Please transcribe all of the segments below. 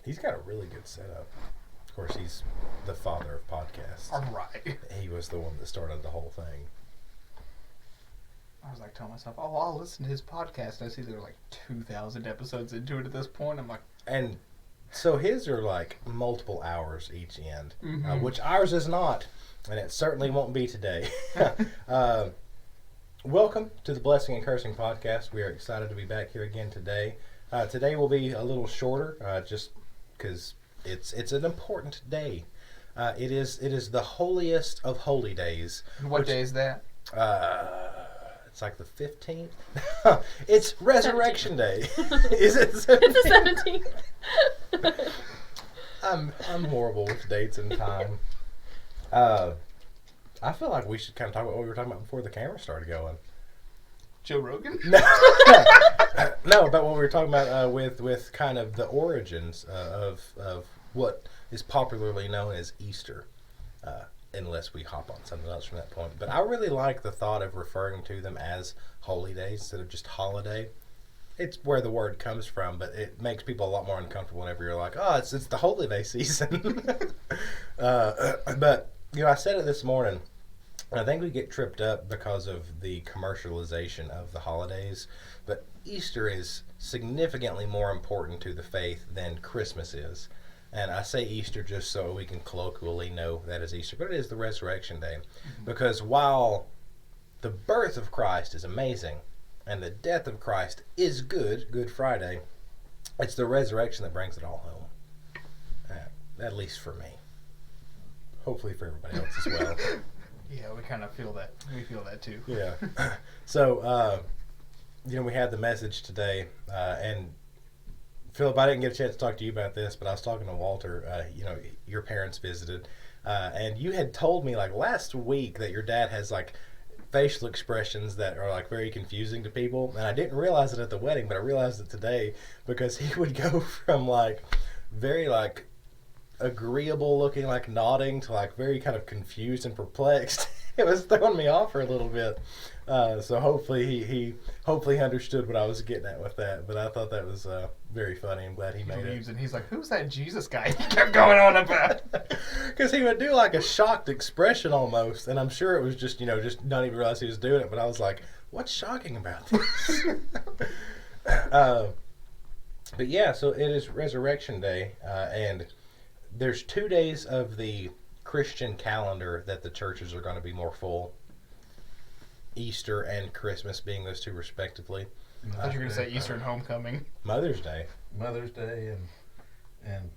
He's got a really good setup. Of course, he's the father of podcasts. All right. He was the one that started the whole thing. I was like telling myself, oh, I'll listen to his podcast. I see they're like 2,000 episodes into it at this point. I'm like, And so his are like multiple hours each end, Mhm. which ours is not, and it certainly won't be today. Welcome to the Blessing and Cursing podcast. We are excited to be back here again today. Today will be a little shorter, just because it's an important day. It is the holiest of holy days. what day is that? It's like the 15th. It's Resurrection Day. Is it? 17th? It's the 17th. I'm horrible with dates and time. I feel like we should kind of talk about what we were talking about before the camera started going. Joe Rogan? No, about what we were talking about with kind of the origins of what is popularly known as Easter. Unless we hop on something else from that point. But I really like the thought of referring to them as holy days instead of just holiday. It's where the word comes from, but it makes people a lot more uncomfortable whenever you're like, oh, it's the holiday season. But, I said it this morning, and I think we get tripped up because of the commercialization of the holidays, but Easter is significantly more important to the faith than Christmas is. And I say Easter just so we can colloquially know that is Easter, but it is the Resurrection Day. Mm-hmm. Because while the birth of Christ is amazing, and the death of Christ is Good Friday, it's the resurrection that brings it all home. At least for me. Hopefully for everybody else as well. Yeah, we kind of feel that. We feel that too. Yeah. So, we had the message today, and Philip, I didn't get a chance to talk to you about this, but I was talking to Walter. Your parents visited, and you had told me like last week that your dad has like facial expressions that are like very confusing to people, and I didn't realize it at the wedding, but I realized it today because he would go from like very like agreeable looking, like nodding, to like very kind of confused and perplexed. It was throwing me off for a little bit. So hopefully he hopefully understood what I was getting at with that. But I thought that was very funny. I'm glad he made it. And he's like, who's that Jesus guy he kept going on about? Because he would do like a shocked expression almost. And I'm sure it was just not even realize he was doing it. But I was like, what's shocking about this? But yeah, so it is Resurrection Day. And there's 2 days of the Christian calendar that the churches are going to be more full. Easter and Christmas being those two respectively. I thought you were going to say Easter and Homecoming. Mother's Day. Mother's Day and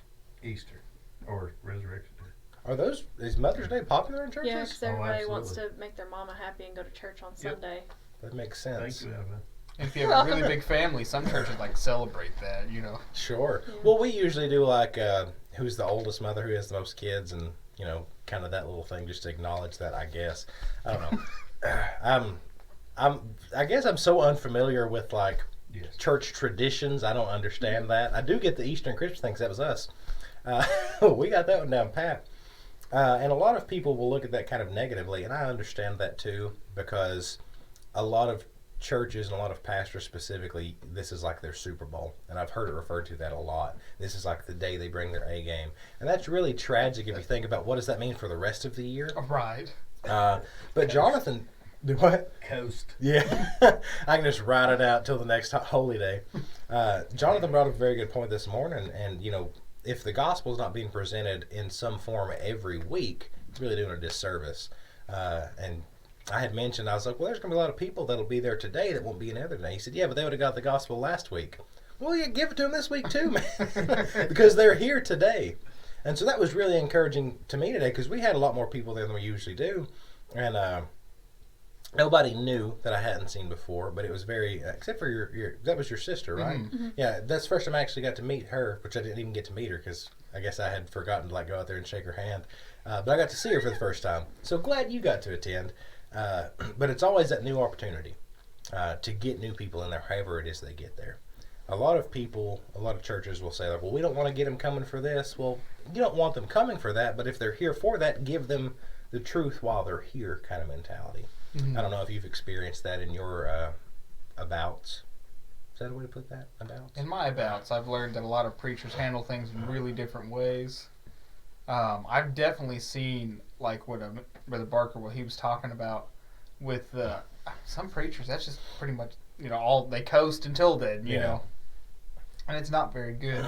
Easter or Resurrection Day. Is Mother's Day popular in churches? Yeah, because everybody absolutely. wants to make their mama happy and go to church on Sunday. That makes sense. Thank you, Evan. If you have a really big family, some churches like celebrate that, Sure. Yeah. Well, we usually do like who's the oldest mother, who has the most kids, and kind of that little thing just to acknowledge that. I guess I don't know. I guess I'm so unfamiliar with like church traditions. I don't understand that. I do get the Easter and Christmas things. That was us. We got that one down pat. And a lot of people will look at that kind of negatively, and I understand that too, because a lot of churches and a lot of pastors specifically, this is like their Super Bowl, and I've heard it referred to that a lot. This is like the day they bring their A game, and that's really tragic if you think about what does that mean for the rest of the year. Right. But Jonathan, do what? Coast. Yeah, I can just ride it out till the next holy day. Jonathan brought up a very good point this morning, and if the gospel is not being presented in some form every week, it's really doing a disservice. And I had mentioned, I was like, well, there's going to be a lot of people that'll be there today that won't be another day. He said, yeah, but they would have got the gospel last week. Well, yeah, give it to them this week too, man, because they're here today. And so that was really encouraging to me today, because we had a lot more people there than we usually do. And nobody new that I hadn't seen before, but it was very, except for your that was your sister, right? Mm-hmm. Yeah, that's the first time I actually got to meet her, which I didn't even get to meet her because I guess I had forgotten to go out there and shake her hand. But I got to see her for the first time. So glad you got to attend. But it's always that new opportunity to get new people in there, however it is they get there. A lot of people, a lot of churches will say, well, we don't want to get them coming for this. Well, you don't want them coming for that, but if they're here for that, give them the truth while they're here kind of mentality. Mm-hmm. I don't know if you've experienced that in your abouts Is that a way to put that? Abouts? In my abouts, I've learned that a lot of preachers handle things in really different ways. I've definitely seen, like what Brother Barker, what he was talking about with some preachers. That's just pretty much, all they coast until then, you know. And it's not very good.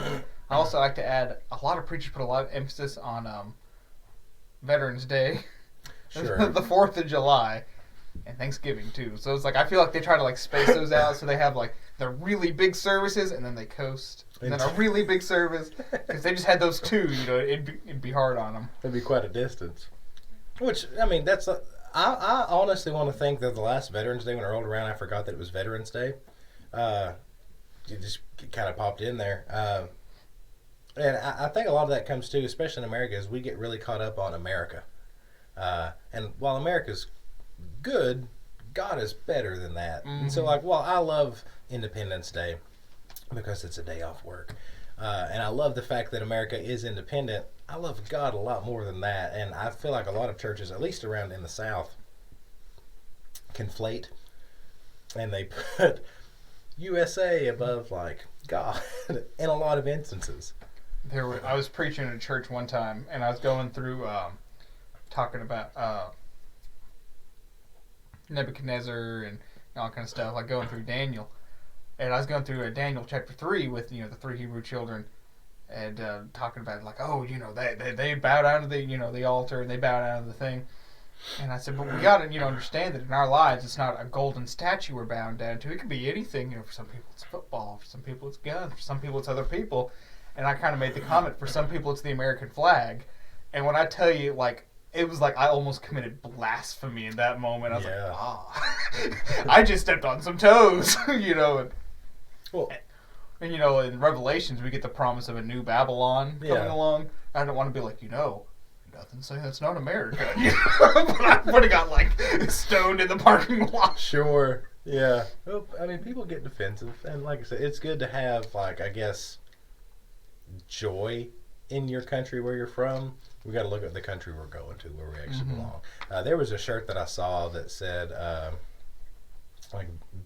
I also like to add, a lot of preachers put a lot of emphasis on Veterans Day, Sure. the 4th of July, and Thanksgiving too. So it's like I feel like they try to like space those out, so they have like the really big services and then they coast, and then a really big service. If they just had those two, it'd be hard on them. It'd be quite a distance. Which, I mean, I honestly want to think that the last Veterans Day, when I rolled around, I forgot that it was Veterans Day. It just kind of popped in there. And I think a lot of that comes too, especially in America, is we get really caught up on America. And while America's good, God is better than that. Mm-hmm. And so, I love Independence Day because it's a day off work. And I love the fact that America is independent. I love God a lot more than that. And I feel like a lot of churches, at least around in the South, conflate. And they put USA above, God in a lot of instances. I was preaching in a church one time, and I was going through talking about Nebuchadnezzar and all kind of stuff, like going through Daniel. And I was going through Daniel chapter 3 with the 3 Hebrew children, and talking about they bow down to the altar, and they bow down to the thing. And I said, but we got to understand that in our lives it's not a golden statue we're bound down to. It could be anything. For some people it's football, for some people it's guns, for some people it's other people. And I kind of made the comment, for some people it's the American flag. And when I tell you, it was like I almost committed blasphemy in that moment. I was I just stepped on some toes, And, in Revelations, we get the promise of a new Babylon coming along. I don't want to be like, nothing saying that's not America. But I would have got, stoned in the parking lot. Sure. Yeah. Well, I mean, people get defensive. And like I said, it's good to have, I guess, joy in your country where you're from. We got to look at the country we're going to, where we actually belong. There was a shirt that I saw that said,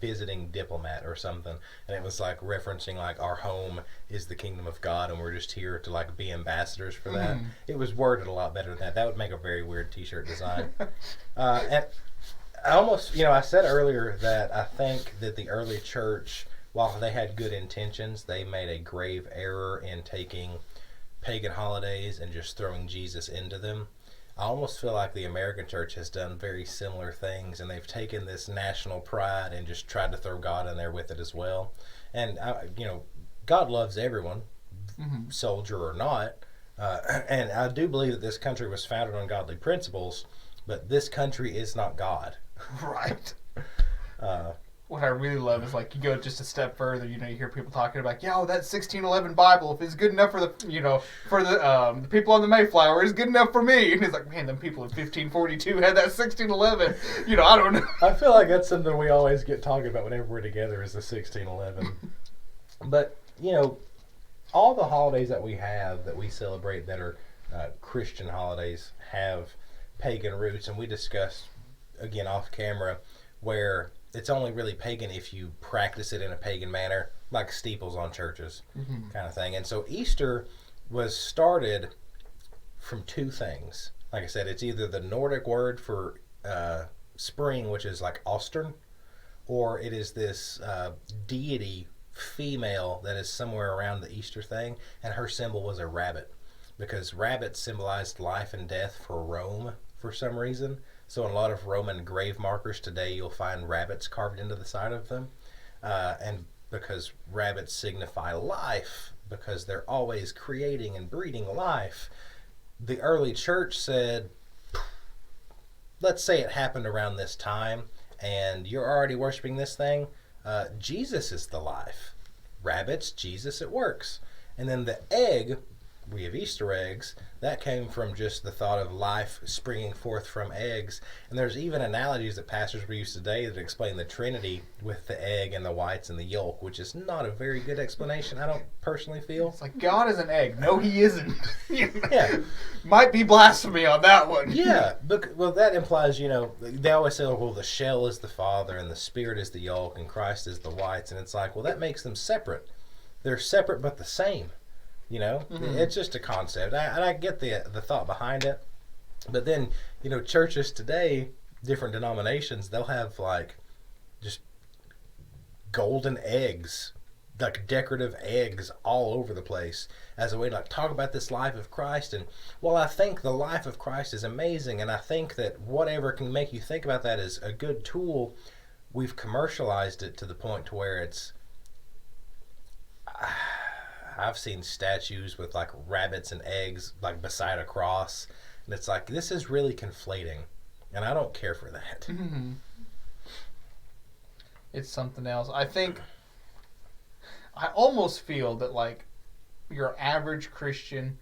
visiting diplomat or something, and it was referencing our home is the kingdom of God, and we're just here to be ambassadors for that. It was worded a lot better than that. That would make a very weird t-shirt design. And I almost, I said earlier that I think that the early church, while they had good intentions, they made a grave error in taking pagan holidays and just throwing Jesus into them. I almost feel like the American church has done very similar things, and they've taken this national pride and just tried to throw God in there with it as well. And, God loves everyone, soldier or not. And I do believe that this country was founded on godly principles, but this country is not God. Right. What I really love is you go just a step further. You hear people talking about, that 1611 Bible, if it's good enough for the the people on the Mayflower, it's good enough for me. And it's like, man, them people in 1542 had that 1611. I don't know. I feel like that's something we always get talking about whenever we're together is the 1611. But all the holidays that we celebrate that are Christian holidays have pagan roots, and we discussed again off camera where it's only really pagan if you practice it in a pagan manner, like steeples on churches, kind of thing. And so Easter was started from two things. Like I said, it's either the Nordic word for spring, which is Austern, or it is this deity female that is somewhere around the Easter thing, and her symbol was a rabbit, because rabbits symbolized life and death for Rome for some reason. So in a lot of Roman grave markers today, you'll find rabbits carved into the side of them. And because rabbits signify life, because they're always creating and breeding life, the early church said, let's say it happened around this time, and you're already worshiping this thing. Jesus is the life. Rabbits, Jesus, it works. And then the egg we have Easter eggs, that came from just the thought of life springing forth from eggs. And there's even analogies that pastors will use today that explain the Trinity with the egg and the whites and the yolk, which is not a very good explanation, I don't personally feel. It's like, God is an egg. No, he isn't. Yeah. Might be blasphemy on that one. Yeah, well, that implies, they always say, oh, well, the shell is the Father and the Spirit is the yolk and Christ is the whites. And it's like, well, that makes them separate. They're separate but the same. It's just a concept. And I get the thought behind it. But then, churches today, different denominations, they'll have like just golden eggs, like decorative eggs all over the place as a way to like talk about this life of Christ. And while I think the life of Christ is amazing, and I think that whatever can make you think about that is a good tool, we've commercialized it to the point to where it's... I've seen statues with like rabbits and eggs like beside a cross, and it's like, this is really conflating, and I don't care for that. Mm-hmm. It's something else. I almost feel that like your average Christian,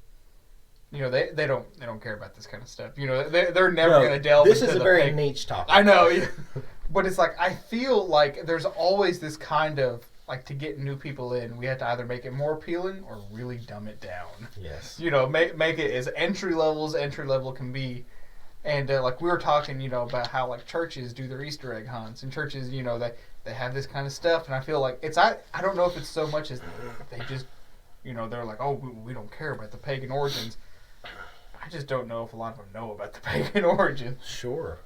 they don't care about this kind of stuff. They're never going to delve into this is a very niche topic. I know, yeah. But it's like, I feel like there's always this kind of, like, to get new people in, we have to either make it more appealing or really dumb it down. Yes. Make it as entry level can be. And like we were talking, about how like churches do their Easter egg hunts, and churches, they have this kind of stuff, and I feel like I don't know if it's so much as they just, they're like, oh, we don't care about the pagan origins. I just don't know if a lot of them know about the pagan origins. Sure.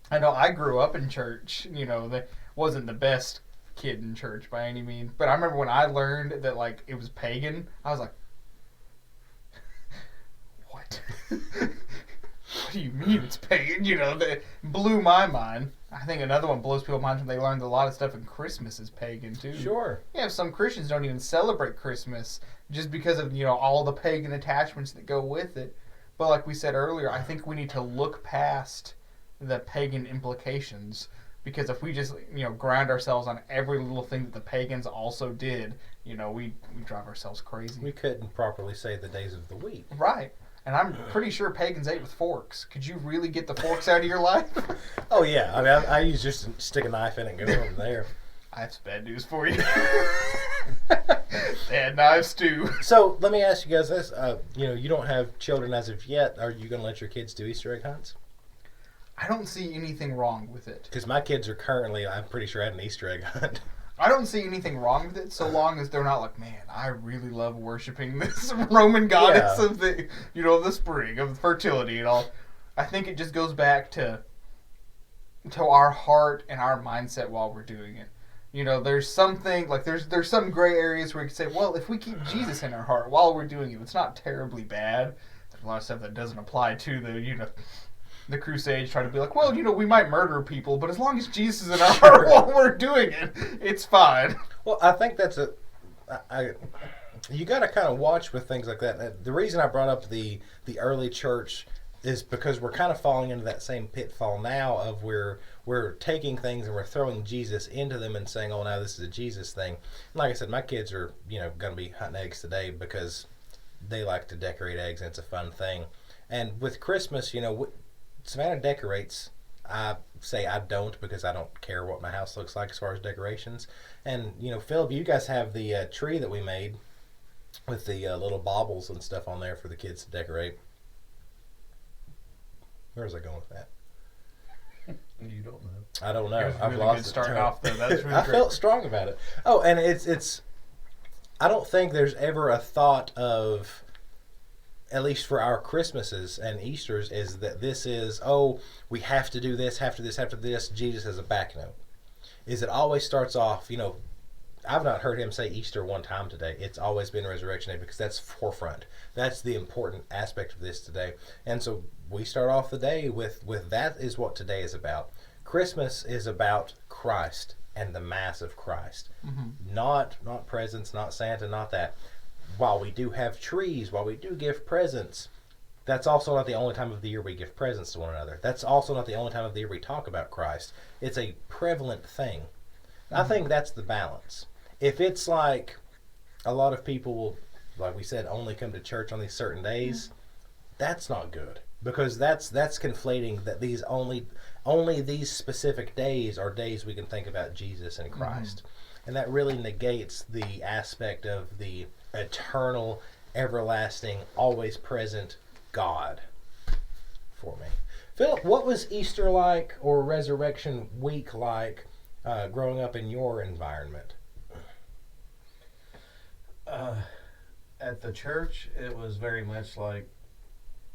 I know I grew up in church, that wasn't the best kid in church by any means, but I remember when I learned that like it was pagan, I was like, what? What do you mean it's pagan? That blew my mind. I think another one blows people's minds when they learned a lot of stuff in Christmas is pagan too. Sure. Yeah, some Christians don't even celebrate Christmas just because of all the pagan attachments that go with it. But like we said earlier, I think we need to look past the pagan implications. Because if we just, ground ourselves on every little thing that the pagans also did, we drive ourselves crazy. We couldn't properly say the days of the week. Right. And I'm pretty sure pagans ate with forks. Could you really get the forks out of your life? Oh, yeah. I mean, I use just stick a knife in it and go from there. I have some bad news for you. They had knives, too. So, let me ask you guys this. You don't have children as of yet. Are you going to let your kids do Easter egg hunts? I don't see anything wrong with it. Because my kids are currently, I'm pretty sure, at an Easter egg hunt. I don't see anything wrong with it so long as they're not like, man, I really love worshiping this Roman goddess of the, of the spring, of fertility and all. I think it just goes back to our heart and our mindset while we're doing it. There's something, like there's some gray areas where you can say, well, if we keep Jesus in our heart while we're doing it, it's not terribly bad. There's a lot of stuff that doesn't apply to the Crusades, trying to be like, well, we might murder people, but as long as Jesus is in our heart while we're doing it, it's fine. Well, I think that's you got to kind of watch with things like that. The reason I brought up the early church is because we're kind of falling into that same pitfall now of we're taking things and we're throwing Jesus into them and saying, oh, now this is a Jesus thing. And like I said, my kids are, going to be hunting eggs today because they like to decorate eggs and it's a fun thing. And with Christmas, Savannah decorates. I say I don't because I don't care what my house looks like as far as decorations. And, Philip, you guys have the tree that we made with the little baubles and stuff on there for the kids to decorate. Where was I going with that? You don't know. I don't know. It was I've really lost good it. starting off, though. That was really I great. felt strong about it. Oh, and it's I don't think there's ever a thought of, at least for our Christmases and Easters, is that this is, oh, we have to do this, have to this, Jesus as a back note. Is it always starts off, I've not heard him say Easter one time today. It's always been Resurrection Day because that's forefront. That's the important aspect of this today. And so we start off the day with that is what today is about. Christmas is about Christ and the Mass of Christ. Mm-hmm. Not presents, not Santa, not that. While we do have trees, while we do give presents, that's also not the only time of the year we give presents to one another. That's also not the only time of the year we talk about Christ. It's a prevalent thing. Mm-hmm. I think that's the balance. If it's like a lot of people will like we said, only come to church on these certain days, that's not good, because that's conflating that these only these specific days are days we can think about Jesus and Christ. And that really negates the aspect of the eternal, everlasting, always present God for me. Philip, what was Easter like, or Resurrection Week like, growing up in your environment? At the church, it was very much like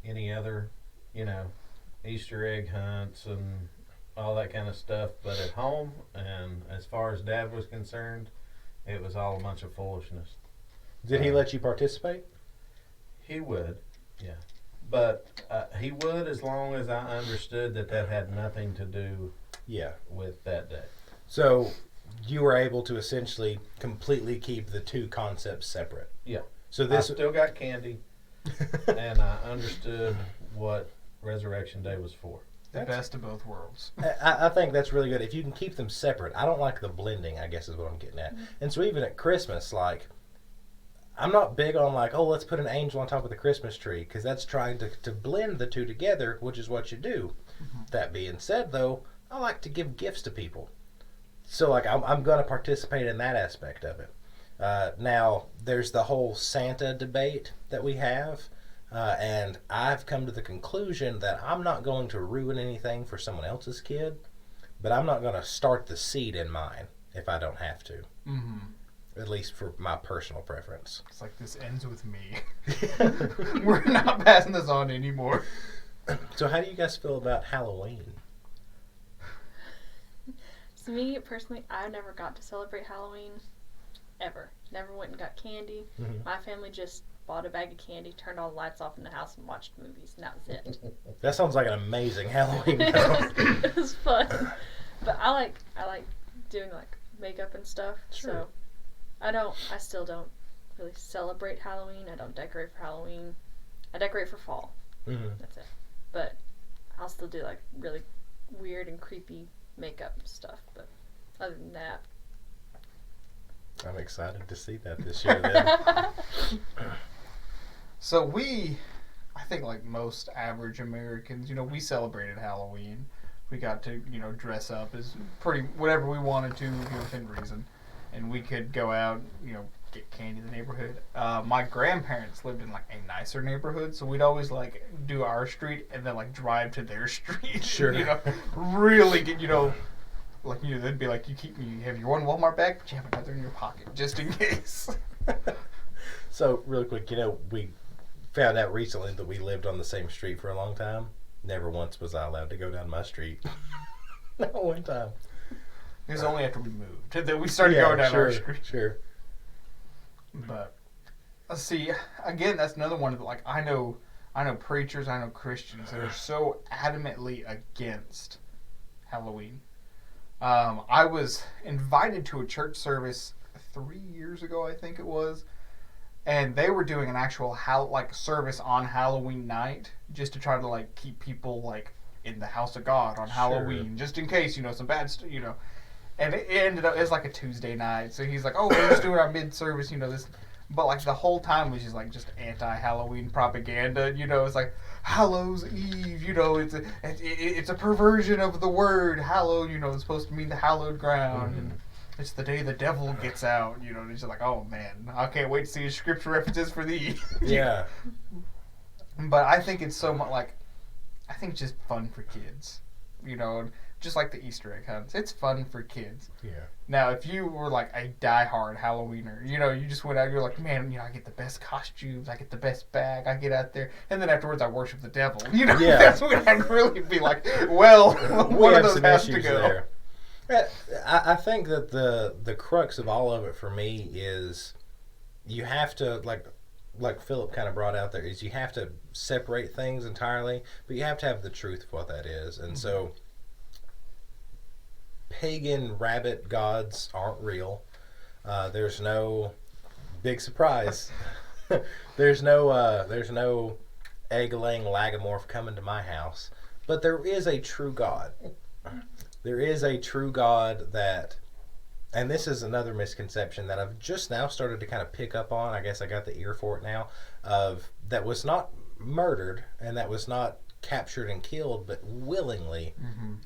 any other, Easter egg hunts and all that kind of stuff. But at home, and as far as Dad was concerned, it was all a bunch of foolishness. Did he let you participate? He would, yeah. But he would, as long as I understood that had nothing to do with that day. So you were able to essentially completely keep the two concepts separate. Yeah. So I still got candy, and I understood what Resurrection Day was for. The best of both worlds. I think that's really good. If you can keep them separate. I don't like the blending, I guess is what I'm getting at. And so even at Christmas, like, I'm not big on like, oh, let's put an angel on top of the Christmas tree, because that's trying to blend the two together, which is what you do. That being said, though, I like to give gifts to people. So like I'm going to participate in that aspect of it. Now, there's the whole Santa debate that we have. And I've come to the conclusion that I'm not going to ruin anything for someone else's kid, but I'm not going to start the seed in mine if I don't have to. At least for my personal preference. It's like, this ends with me. We're not passing this on anymore. So how do you guys feel about Halloween? So me, personally, I never got to celebrate Halloween. Ever. Never went and got candy. My family just bought a bag of candy, turned all the lights off in the house, and watched movies, and that was it. That sounds like an amazing Halloween. It was fun. But I like doing like makeup and stuff. Sure. So I still don't really celebrate Halloween. I don't decorate for Halloween. I decorate for fall. That's it. But I'll still do like really weird and creepy makeup stuff. But other than that, I'm excited to see that this year then. So I think like most average Americans, we celebrated Halloween. We got to, dress up as pretty whatever we wanted to within reason. And we could go out, get candy in the neighborhood. My grandparents lived in like a nicer neighborhood, so we'd always like do our street and then like drive to their street. Sure. Really get, like, they'd be like, you have your one Walmart bag, but you have another in your pocket, just in case. So, real quick, we found out recently that we lived on the same street for a long time. Never once was I allowed to go down my street. Not one time. It was only after we moved that we started going down our street. Sure. But, see, again, that's another one that, like, I know preachers, I know Christians that are so adamantly against Halloween. I was invited to a church service 3 years ago, I think it was, and they were doing an actual service on Halloween night just to try to like keep people like in the house of God on Halloween, just in case some bad stuff, And it ended up, it was like a Tuesday night, so he's like, "Oh, we're just doing our mid service, this." But like the whole time was just like anti-Halloween propaganda, It's like Hallows Eve, it's a perversion of the word hallow, it's supposed to mean the hallowed ground, and it's the day the devil gets out, and it's just like, oh man, I can't wait to see his scripture references for these. Yeah. But I think it's so much I think it's just fun for kids, just like the Easter egg hunts. It's fun for kids. Yeah. Now, if you were like a diehard Halloweener, you just went out, you're like, man, I get the best costumes, I get the best bag, I get out there, and then afterwards I worship the devil. That's when I'd really be like, well, one of those has to go. There. I think that the crux of all of it for me is you have to, like Philip kind of brought out there, is you have to separate things entirely, but you have to have the truth of what that is. And so pagan rabbit gods aren't real. There's no big surprise. there's no egg-laying lagomorph coming to my house. But there is a true God. There is a true God that and this is another misconception that I've just now started to kind of pick up on. I guess I got the ear for it now. Of that was not murdered and that was not captured and killed, but willingly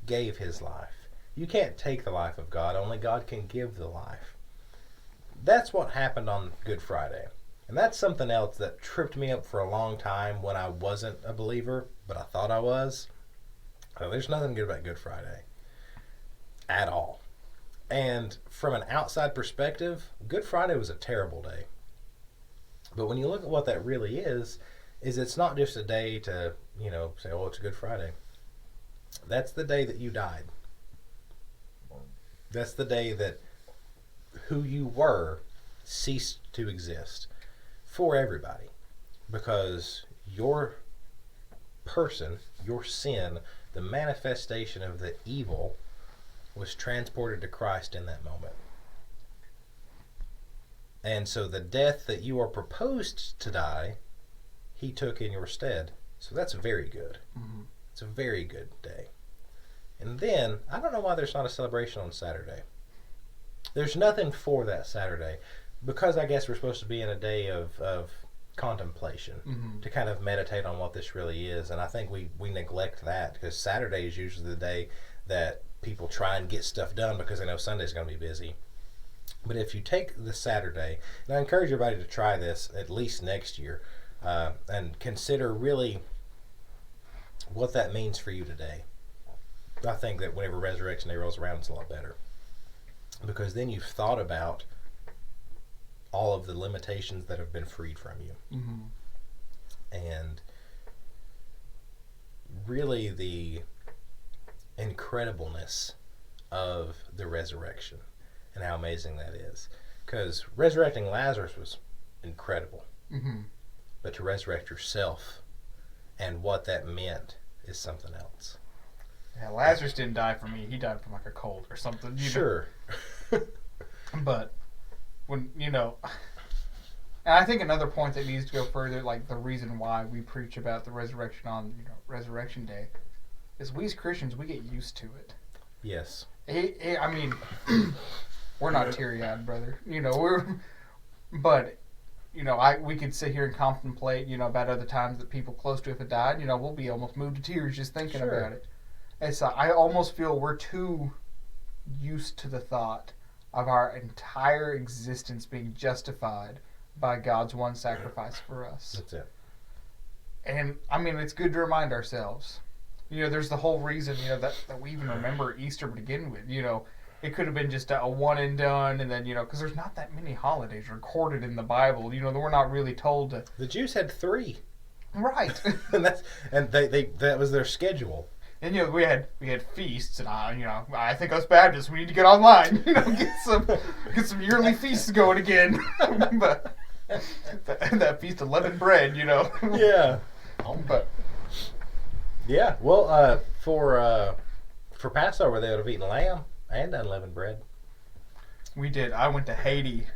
gave his life. You can't take the life of God. Only God can give the life. That's what happened on Good Friday. And that's something else that tripped me up for a long time when I wasn't a believer, but I thought I was. There's nothing good about Good Friday. At all. And from an outside perspective, Good Friday was a terrible day. But when you look at what that really is it's not just a day to, say, oh, it's a Good Friday. That's the day that you died. That's the day that who you were ceased to exist for everybody. Because your person, your sin, the manifestation of the evil was transported to Christ in that moment. And so the death that you are proposed to die, he took in your stead. So that's very good. It's a very good day. And then, I don't know why there's not a celebration on Saturday. There's nothing for that Saturday. Because I guess we're supposed to be in a day of contemplation, to kind of meditate on what this really is. And I think we neglect that, because Saturday is usually the day that people try and get stuff done because they know Sunday's going to be busy. But if you take the Saturday, and I encourage everybody to try this at least next year, and consider really what that means for you today. I think that whenever Resurrection Day rolls around, it's a lot better. Because then you've thought about all of the limitations that have been freed from you. And really the incredibleness of the resurrection and how amazing that is. Because resurrecting Lazarus was incredible. But to resurrect yourself and what that meant is something else. Yeah, Lazarus didn't die from me. He died from like a cold or something. Sure. But when, and I think another point that needs to go further, like the reason why we preach about the resurrection on, Resurrection Day, is we as Christians, we get used to it. Yes. I mean, we're not teary-eyed, brother. But we could sit here and contemplate, about other times that people close to us have died. We'll be almost moved to tears just thinking about it. And so I almost feel we're too used to the thought of our entire existence being justified by God's one sacrifice for us. That's it. And, I mean, it's good to remind ourselves. There's the whole reason, that we even remember Easter to begin with. It could have been just a one and done, and then, because there's not that many holidays recorded in the Bible. We're not really told to... The Jews had 3. Right. and that was their schedule. And we had feasts, and I think us Baptists, we need to get online, get some yearly feasts going again. But that feast of leavened bread, Yeah. But yeah, well, for Passover they would have eaten lamb and unleavened bread. We did. I went to Haiti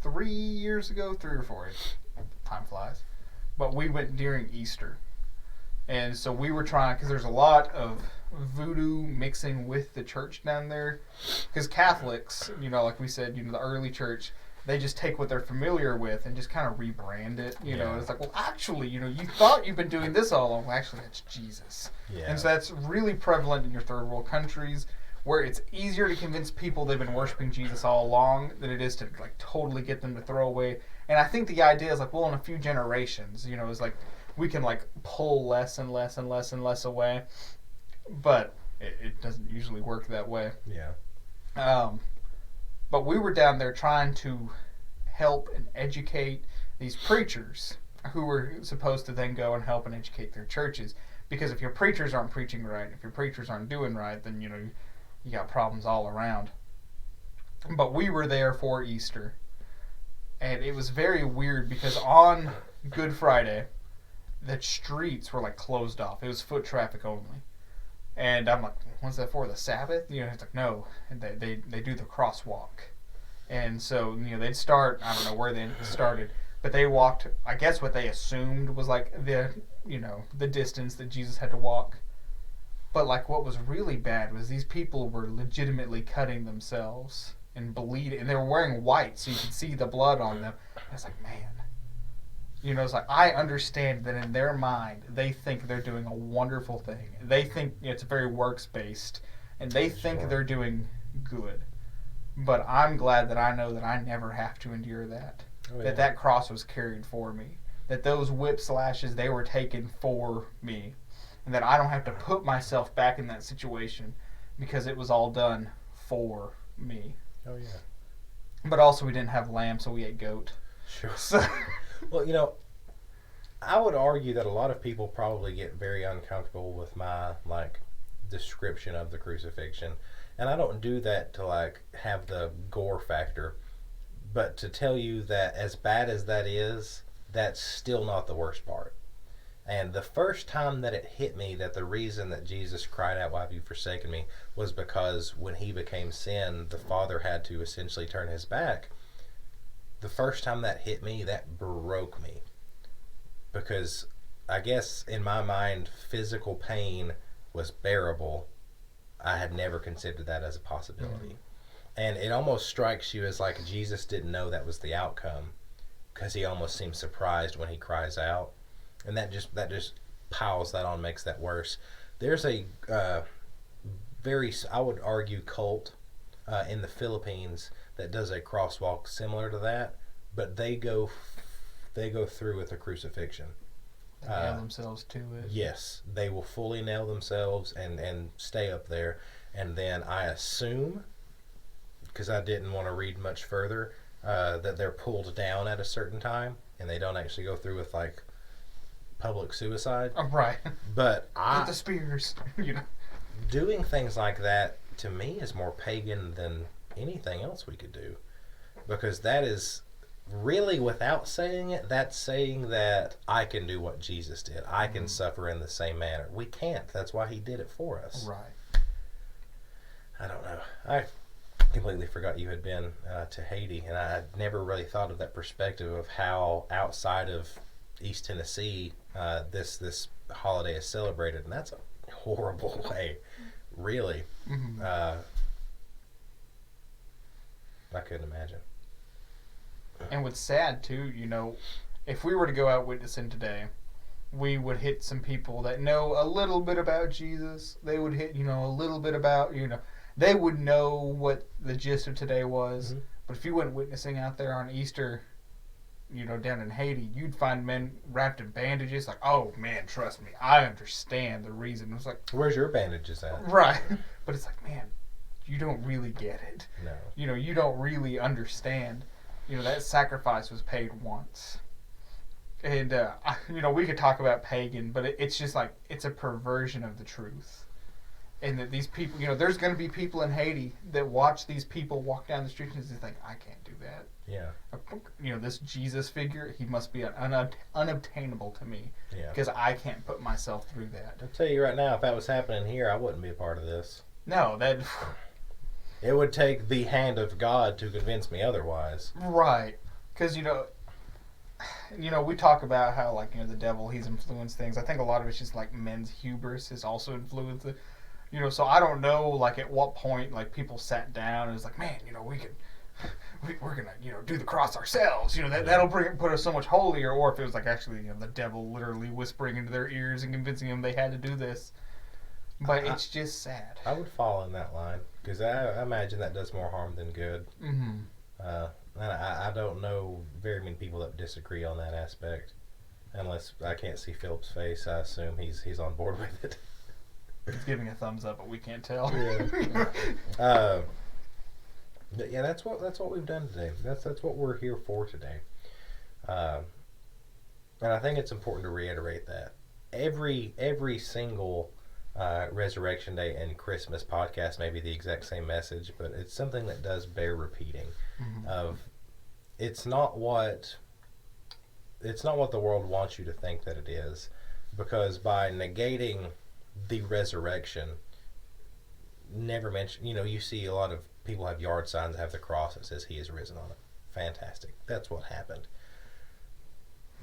3 years ago, 3 or 4. Time flies. But we went during Easter. And so we were trying, because there's a lot of voodoo mixing with the church down there. Because Catholics, like we said, the early church, they just take what they're familiar with and just kind of rebrand it. It's like, well, actually, you thought you've been doing this all along. Well, actually, that's Jesus. Yeah. And so that's really prevalent in your third world countries, where it's easier to convince people they've been worshiping Jesus all along than it is to totally get them to throw away. And I think the idea is in a few generations, it's we can pull less and less and less and less away, but it doesn't usually work that way. Yeah. But we were down there trying to help and educate these preachers who were supposed to then go and help and educate their churches. Because if your preachers aren't preaching right, if your preachers aren't doing right, then you got problems all around. But we were there for Easter, and it was very weird because on Good Friday, the streets were closed off. It was foot traffic only. And I'm like, what's that for? The Sabbath? It's like, no. And they do the crosswalk. And so, they'd start, I don't know where they started, but they walked, I guess what they assumed was the distance that Jesus had to walk. But what was really bad was these people were legitimately cutting themselves and bleeding, and they were wearing white, so you could see the blood on them. And it's like, man, it's like I understand that in their mind they think they're doing a wonderful thing. They think it's very works based, and they think Sure. they're doing good. But I'm glad that I know that I never have to endure that. Oh, yeah. That cross was carried for me. That those whip slashes, they were taken for me. And that I don't have to put myself back in that situation because it was all done for me. Oh, yeah. But also we didn't have lamb, so we ate goat. Sure. So, Well, I would argue that a lot of people probably get very uncomfortable with my, description of the crucifixion. And I don't do that to, have the gore factor. But to tell you that as bad as that is, that's still not the worst part. And the first time that it hit me that the reason that Jesus cried out, "Why have you forsaken me?" was because when he became sin, the Father had to essentially turn his back. The first time that hit me, that broke me. Because I guess in my mind, physical pain was bearable. I had never considered that as a possibility. And it almost strikes you as like Jesus didn't know that was the outcome, because he almost seems surprised when he cries out. And that just piles that on, makes that worse. There's a very, I would argue, cult in the Philippines that does a crosswalk similar to that, but they go through with the crucifixion. they nail themselves to it. Yes, they will fully nail themselves and stay up there. And then I assume, because I didn't want to read much further, that they're pulled down at a certain time and they don't actually go through with public suicide. Oh, right. But Get the spears. Doing things like that to me is more pagan than anything else we could do, because that is really, without saying it, that's saying that I can do what Jesus did. I can suffer in the same manner. We can't. That's why he did it for us. Right. I don't know. I completely forgot you had been to Haiti, and I had never really thought of that perspective of how outside of East Tennessee this holiday is celebrated, and that's a horrible way, really. Mm-hmm. I couldn't imagine. And what's sad too, if we were to go out witnessing today, we would hit some people that know a little bit about Jesus. They would hit, a little bit about, they would know what the gist of today was. Mm-hmm. But if you went witnessing out there on Easter, down in Haiti, you'd find men wrapped in bandages. Like, oh man, trust me, I understand the reason. It was like, where's your bandages at? right. But it's like, man, you don't really get it. No. You don't really understand. That sacrifice was paid once. And, we could talk about pagan, but it's just it's a perversion of the truth. And that these people, there's going to be people in Haiti that watch these people walk down the street and they think, I can't do that. Yeah. This Jesus figure, he must be unobtainable to me. Yeah. Because I can't put myself through that. I'll tell you right now, if that was happening here, I wouldn't be a part of this. No, that... It would take the hand of God to convince me otherwise. Right. Because, we talk about how, the devil, he's influenced things. I think a lot of it's just, men's hubris has also influenced it. So I don't know, at what point, people sat down and was like, man, we're going to, do the cross ourselves. That'll put us so much holier. Or if it was, actually, the devil literally whispering into their ears and convincing them they had to do this. But it's just sad. I would fall in that line, because I imagine that does more harm than good. Mm-hmm. And I don't know very many people that disagree on that aspect. Unless I can't see Philip's face, I assume he's on board with it. He's giving a thumbs up, but we can't tell. Yeah. But yeah, that's what we've done today. That's what we're here for today. And I think it's important to reiterate that every single Resurrection Day and Christmas podcast may be the exact same message, but it's something that does bear repeating. Mm-hmm. Of it's not what the world wants you to think that it is, because by negating the resurrection, never mention, you see a lot of people have yard signs that have the cross that says he is risen on it. Fantastic. That's what happened.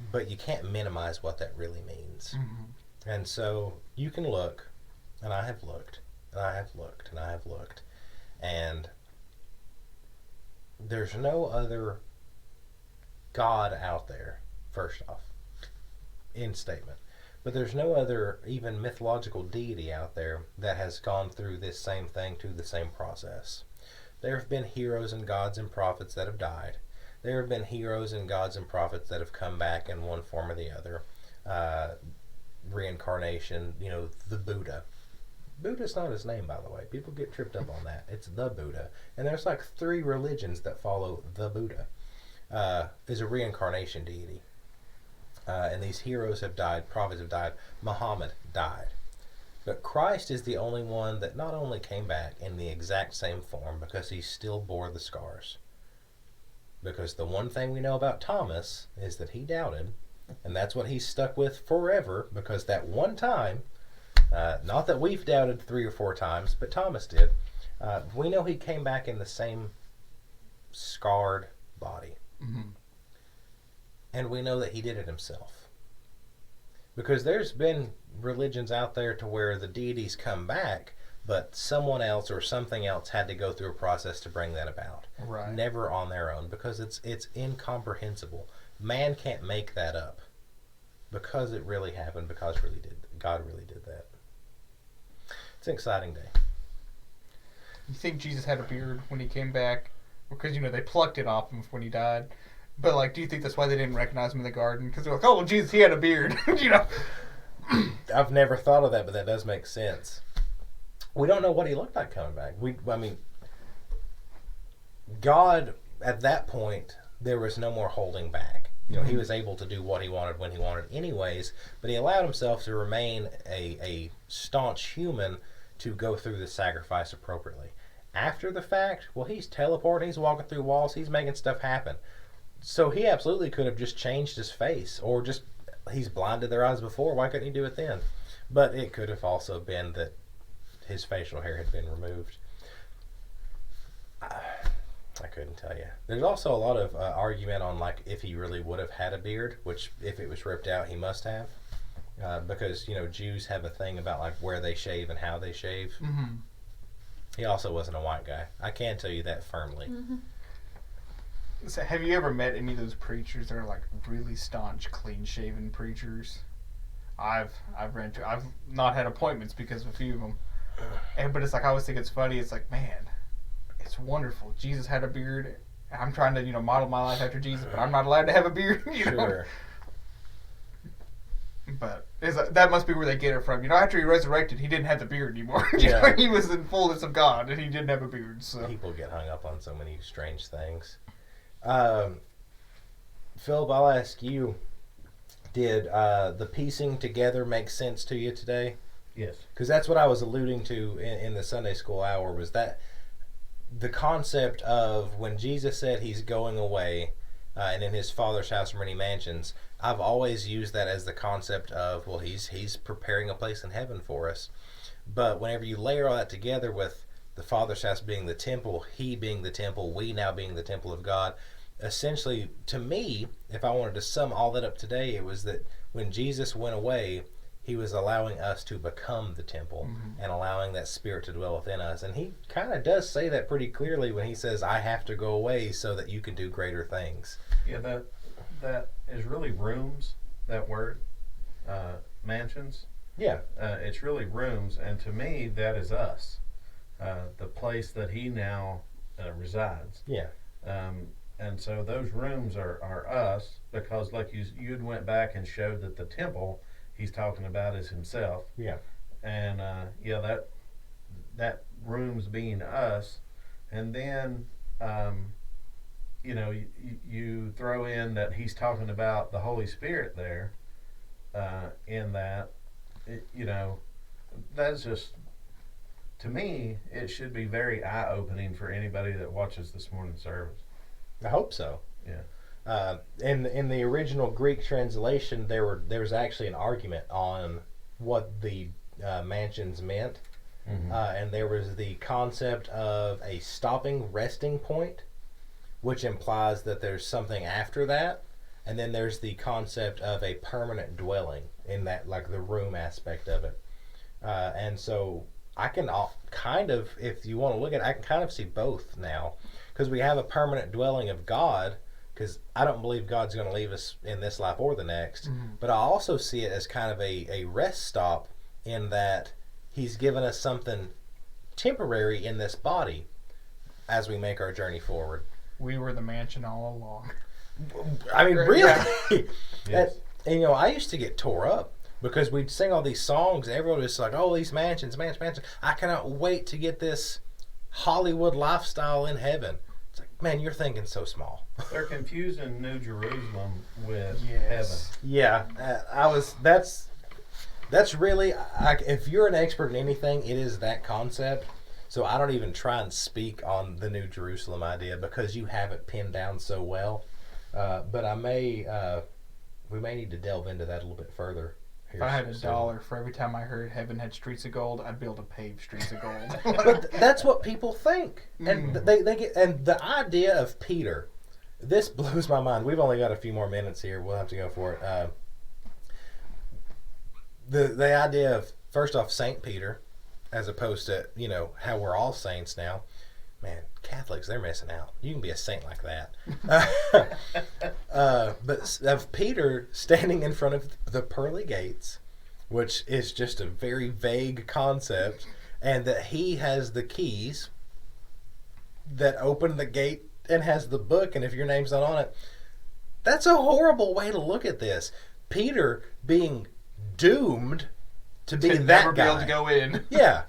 But you can't minimize what that really means. Mm-hmm. And so you can look, and I have looked, and I have looked, and I have looked, and there's no other God out there, first off, end statement. But there's no other even mythological deity out there that has gone through this same thing, to the same process. There have been heroes and gods and prophets that have died. There have been heroes and gods and prophets that have come back in one form or the other. Reincarnation, the Buddha. Buddha's not his name, by the way. People get tripped up on that. It's the Buddha. And there's like 3 religions that follow the Buddha. Is a reincarnation deity. And these heroes have died, prophets have died, Muhammad died. But Christ is the only one that not only came back in the exact same form, because he still bore the scars. Because the one thing we know about Thomas is that he doubted, and that's what he's stuck with forever, because that one time, not that we've doubted 3 or 4 times, but Thomas did, we know he came back in the same scarred body. Mm-hmm. And we know that he did it himself. Because there's been religions out there to where the deities come back, but someone else or something else had to go through a process to bring that about. Right. Never on their own, because it's incomprehensible. Man can't make that up. Because it really happened, because God really did that. It's an exciting day. You think Jesus had a beard when he came back? Because, they plucked it off him when he died. But, do you think that's why they didn't recognize him in the garden? Because they're like, oh, well, Jesus, he had a beard, I've never thought of that, but that does make sense. We don't know what he looked like coming back. God, at that point, there was no more holding back. He was able to do what he wanted when he wanted anyways, but he allowed himself to remain a staunch human to go through the sacrifice appropriately. After the fact, well, he's teleporting, he's walking through walls, he's making stuff happen. So he absolutely could have just changed his face, or just, he's blinded their eyes before, why couldn't he do it then? But it could have also been that his facial hair had been removed. I couldn't tell you. There's also a lot of argument on if he really would have had a beard, which if it was ripped out, he must have. Because, Jews have a thing about where they shave and how they shave. Mm-hmm. He also wasn't a white guy. I can tell you that firmly. Mm-hmm. So have you ever met any of those preachers that are really staunch, clean-shaven preachers? I've not had appointments because of a few of them. But it's I always think it's funny. It's man, it's wonderful. Jesus had a beard. I'm trying to model my life after Jesus, but I'm not allowed to have a beard. Sure. But that must be where they get it from. After he resurrected, he didn't have the beard anymore. Yeah. He was in fullness of God, and he didn't have a beard. So People get hung up on so many strange things. Philip, I'll ask you, did the piecing together make sense to you today? Yes. Because that's what I was alluding to in the Sunday school hour, was that the concept of when Jesus said he's going away, and in his Father's house are many mansions, I've always used that as the concept of, well, he's preparing a place in heaven for us. But whenever you layer all that together with the Father's house being the temple, he being the temple, we now being the temple of God, essentially, to me, if I wanted to sum all that up today, it was that when Jesus went away, he was allowing us to become the temple, and allowing that Spirit to dwell within us. And he kind of does say that pretty clearly when he says, I have to go away so that you can do greater things. Yeah, that is really rooms, that word, mansions. Yeah. It's really rooms, and to me, that is us, the place that he now resides. Yeah. And so those rooms are us, because you'd went back and showed that the temple he's talking about is himself. Yeah. And that room's being us, and then you throw in that he's talking about the Holy Spirit there, in that, that's just, to me, it should be very eye-opening for anybody that watches this morning's service. I hope so. Yeah. In the original Greek translation, there was actually an argument on what the mansions meant, and there was the concept of a stopping resting point, which implies that there's something after that, and then there's the concept of a permanent dwelling in that, the room aspect of it. And so I can kind of, if you want to look at it, I can kind of see both now. because we have a permanent dwelling of God. Because I don't believe God's going to leave us in this life or the next. But I also see it as kind of a rest stop in that He's given us something temporary in this body as we make our journey forward. We were the mansion all along. I mean, really? Yeah. Yes. And, I used to get tore up because we'd sing all these songs and everyone was just like, oh, these mansions. I cannot wait to get this Hollywood lifestyle in heaven. It's like, man, you're thinking so small. They're confusing New Jerusalem with Yes. Yeah, that's really, if you're an expert in anything, it is that concept. So I don't even try and speak on the New Jerusalem idea because you have it pinned down so well. But we may need to delve into that a little bit further. If I had $1 for every time I heard heaven had streets of gold, I'd be able to pave streets of gold. But that's what people think, and they get, and the idea of Peter. This blows my mind. We've only got a few more minutes here. We'll have to go for it. The idea of, first off, Saint Peter, as opposed to how we're all saints now. Man, Catholics, they're missing out. You can be a saint like that. But of Peter standing in front of the pearly gates, which is just a very vague concept, and that he has the keys that open the gate and has the book, and if your name's not on it, that's a horrible way to look at this. Peter being doomed to be that never guy. be able to go in. Yeah.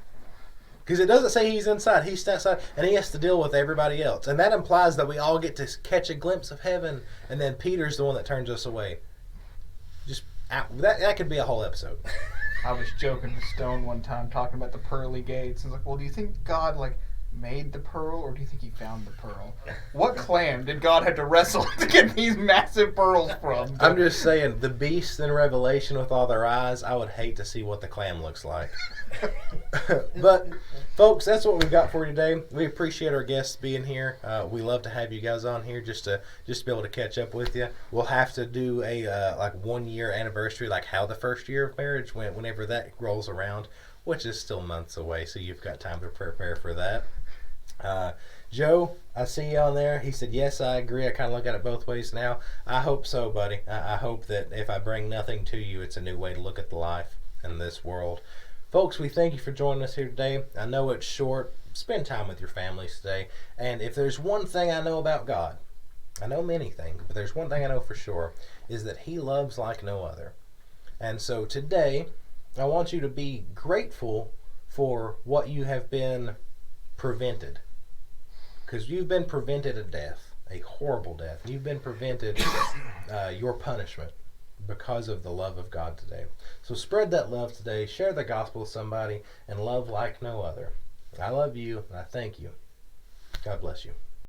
Because it doesn't say he's inside. He's outside, and he has to deal with everybody else. And that implies that we all get to catch a glimpse of heaven, and then Peter's the one that turns us away. Just that could be a whole episode. I was joking to Stone one time talking about the pearly gates. I was like, well, do you think God made the pearl, or do you think he found the pearl? What clam did God have to wrestle to get these massive pearls from? I'm just saying, the beasts in Revelation with all their eyes, I would hate to see what the clam looks like. But, folks, that's what we've got for you today. We appreciate our guests being here. We love to have you guys on here just to be able to catch up with you. We'll have to do a 1 year anniversary, like how the first year of marriage whenever that rolls around, which is still months away, so you've got time to prepare for that. Joe, I see you on there. He said, yes, I agree. I kind of look at it both ways now. I hope so, buddy. I hope that if I bring nothing to you, it's a new way to look at the life in this world. Folks, we thank you for joining us here today. I know it's short. Spend time with your families today. And if there's one thing I know about God, I know many things, but there's one thing I know for sure, is that He loves like no other. And so today, I want you to be grateful for what you have been prevented. Because you've been prevented a death, a horrible death. You've been prevented your punishment because of the love of God today. So spread that love today. Share the gospel with somebody and love like no other. I love you and I thank you. God bless you.